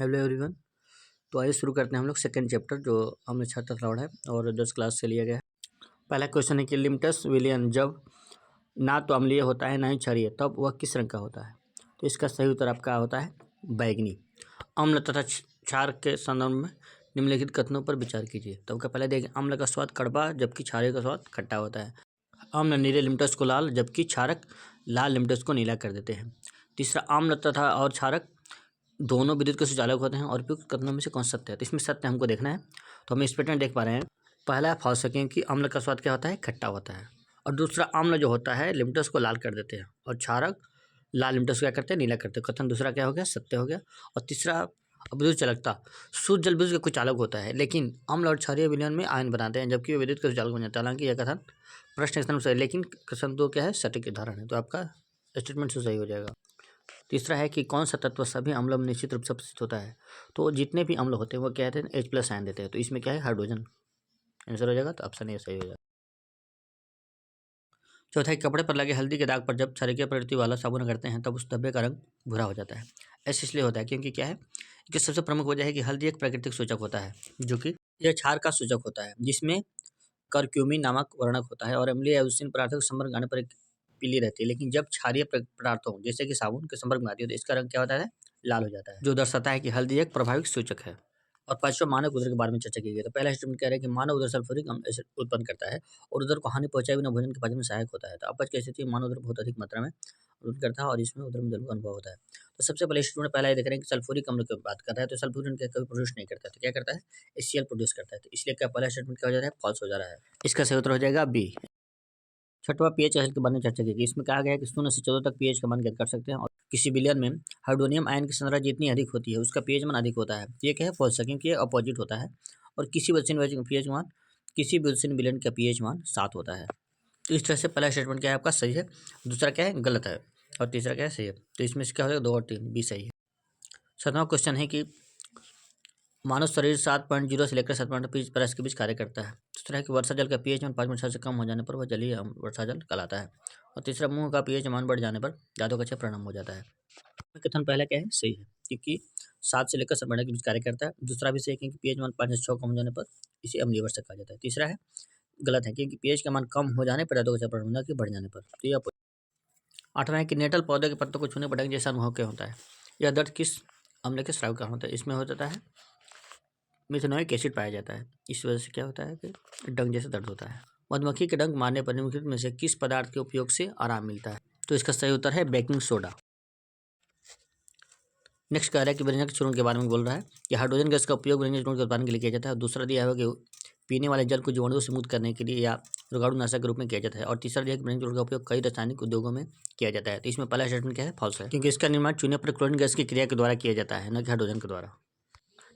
Hello everyone. तो आइए शुरू करते हैं हम लोग सेकंड चैप्टर जो हमने छठा फ्लॉड है और 10 क्लास से लिया गया है। पहला क्वेश्चन है कि लिम्टस विलियन जब ना तो अम्लीय होता है ना ही क्षारीय तब वह किस रंग का होता है। तो इसका सही उत्तर आपका होता है बैगनी। अम्ल तथा क्षार के संदर्भ में निम्नलिखित कथनों पर विचार कीजिए। तब का पहले देखिए, अम्ल का स्वाद कड़वा जबकि क्षारीय का स्वाद खट्टा होता है। अम्ल नीले लिम्टस को लाल जबकि क्षारक लाल लिम्टस को नीला कर देते हैं। तीसरा, अम्ल तथा और क्षारक दोनों विद्युत के सुचालक होते हैं और उपयुक्त कथनों में से कौन सत्य है। तो इसमें सत्य हमको देखना है। तो हम इस पैटर्न देख पा रहे हैं। पहला फॉल्स है कि अम्ल का स्वाद क्या होता है, खट्टा होता है। और दूसरा, अम्ल जो होता है लिम्टस को लाल कर देते हैं और क्षारक लाल लिम्टस को क्या करते हैं, नीला करते हैं। कथन दूसरा क्या हो गया, सत्य हो गया। और तीसरा, विद्युत चालकता शुद्ध जल विद्युत का कुछ चालक होता है लेकिन अम्ल और क्षारीय विलयन में आयन बनाते हैं जबकि वे विद्युत के सुचालक बन जाते हैं। हालांकि यह कथन प्रश्न स्थान से, लेकिन कथन तो क्या है, सटीक उदाहरण है। तो आपका स्टेटमेंट से सही हो जाएगा। तीसरा है कि कौन सा तत्व सभी अम्लों में निश्चित रूप से उपस्थित होता है। तो जितने भी अम्ल होते हैं वो क्या कहते हैं, H+ आयन देते हैं। तो इसमें क्या है, हाइड्रोजन आंसर हो जाएगा। तो ऑप्शन ए सही हो जाएगा। चौथा है, कपड़े पर लगे हल्दी के दाग पर जब क्षारीय प्रवृत्ति वाला साबुन करते हैं तब उस धब्बे का रंग भूरा हो जाता है। ऐसा इसलिए होता है क्योंकि क्या है कि सबसे प्रमुख वजह है कि हल्दी एक प्राकृतिक सूचक होता है जो कि यह क्षार का सूचक होता है जिसमें करक्यूमिन नामक वर्णक होता है और अम्लीय या उष्ण पदार्थों के संपर्क में आने पर एक पीली रहती है। लेकिन जब क्षारीय पदार्थों जैसे कि साबुन के संपर्क में आती है तो इसका रंग क्या होता है, लाल हो जाता है, जो दर्शाता है कि हल्दी एक प्रभावित सूचक है। और पांचवा, मानव उदर के बारे में चर्चा की गई। तो पहला स्टेटमेंट कह रहा है कि मानव उदर सल्फ्यूरिक एसिड उत्पन्न करता है और उदर को हानि पहुंचाए बिना भोजन के पाचन में सहायक होता है। तो अपच की स्थिति में मानव उदर बहुत अधिक मात्रा में उत्पन्न करता है और इसमें उदर में जलन का अनुभव होता है। तो सबसे पहले स्टेटमेंट पहला ये देख रहे हैं कि सल्फ्यूरिक अम्ल की बात कर रहा है। तो सल्फ्यूरिक कभी प्रोड्यूस नहीं करता है तो क्या करता है, HCl प्रोड्यूस करता है। तो इसलिए क्या पहला स्टेटमेंट क्या हो जा रहा है, फॉल्स हो जा रहा है। इसका सही उत्तर हो जाएगा बी। छठवां, पीएच स्केल के बारे में चर्चा की गई। इसमें कहा गया है कि 0 से 14 तक पीएच का मान ज्ञात कर सकते हैं और किसी विलयन में हाइड्रोनियम आयन की सांद्रता जितनी अधिक होती है उसका पीएच मान अधिक होता है। तो ये क्या है, फॉल्स है क्योंकि ये अपोजिट होता है। और किसी विलयन विलयन का पीएच मान 7 होता है। तो इस तरह से पहला स्टेटमेंट क्या है आपका सही है, दूसरा क्या है गलत है और तीसरा क्या है सही है। तो इसमें से क्या हो जाएगा, 2 और 3 बी सही है। सातवां क्वेश्चन है कि मानव शरीर 7.0 से लेकर 7.5 के बीच कार्य करता है। दूसरा है कि वर्षा जल का पीएच मान 5.6 से कम हो जाने पर वह जलीय वर्षा जल कहलाता है। और तीसरा, मुंह का पीएच मान बढ़ जाने पर जादू का परिणाम हो जाता है। कथन पहला क्या है, सही है क्योंकि 7 से लेकर 7 के बीच कार्य करता है। दूसरा भी सही है क्योंकि पीएच मान 5 से 6 कम हो जाने पर इसे अम्लीय वर्षा कहा जाता है। तीसरा है गलत है क्योंकि पीएच का मान कम हो जाने पर जादू का परिणाम ना कि बढ़ जाने पर। तो यह 8वां है कि नेटल पौधे के पत्तों को छूने पर डंक जैसा अनुभव क्या होता है। यह दर्द किस अम्ल के स्राव का होता है। इसमें हो जाता है मिथेनोइक एसिड पाया जाता है। इस वजह से क्या होता है कि डंक जैसा दर्द होता है। मधुमक्खी के डंक मारने पर निम्नलिखित में से किस पदार्थ के उपयोग से आराम मिलता है। तो इसका सही उत्तर है बेकिंग सोडा। नेक्स्ट कह रहा है कि व्यंजन के चूर्ण के बारे में बोल रहा है कि हाइड्रोजन गैस का उपयोग व्यंजन चूर्ण के उत्पादन के लिए किया जाता है। दूसरा दिया है कि पीने वाले जल को जीवाणुओं से मुक्त करने के लिए या रोगाणुनाशक के रूप में किया जाता है। और तीसरा दिया है कि व्यंजन चूर्ण का उपयोग कई रासायनिक उद्योगों में किया जाता है। तो इसमें पहला स्टेटमेंट क्या है, फॉल्स है क्योंकि इसका निर्माण चूने पर क्लोरीन गैस की क्रिया के द्वारा किया जाता है न कि हाइड्रोजन के द्वारा।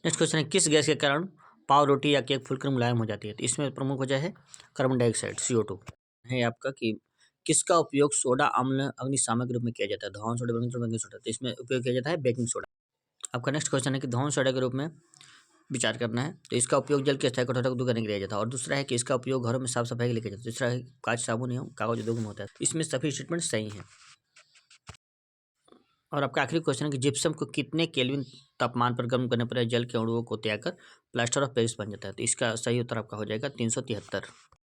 नेक्स्ट क्वेश्चन है, किस गैस के कारण पाव रोटी या केक फुलकर मुलायम हो जाती है। तो इसमें प्रमुख वजह है कार्बन डाइऑक्साइड CO2 है आपका कि किसका उपयोग सोडा अम्ल अग्निशामक के रूप में किया जाता है। धौन सोडा, बेकिंग सोडा। तो इसमें उपयोग किया जाता है बेकिंग सोडा। आपका नेक्स्ट क्वेश्चन है कि धौन सोडा के रूप में विचार करना है। तो इसका उपयोग जल के अस्थायी कठोरता को दूर करने के लिए किया जाता है। और दूसरा है कि इसका उपयोग घरों में साफ सफाई के लिए किया जाता है। तीसरा है कांच साबुन एवं कागज उद्योग में होता है। इसमें सभी स्टेटमेंट सही हैं। और आपका आखिरी क्वेश्चन है कि जिप्सम को कितने केल्विन तापमान पर गर्म करने पर जल के अणुओं को त्याग कर प्लास्टर ऑफ पेरिस बन जाता है। तो इसका सही उत्तर आपका हो जाएगा 373।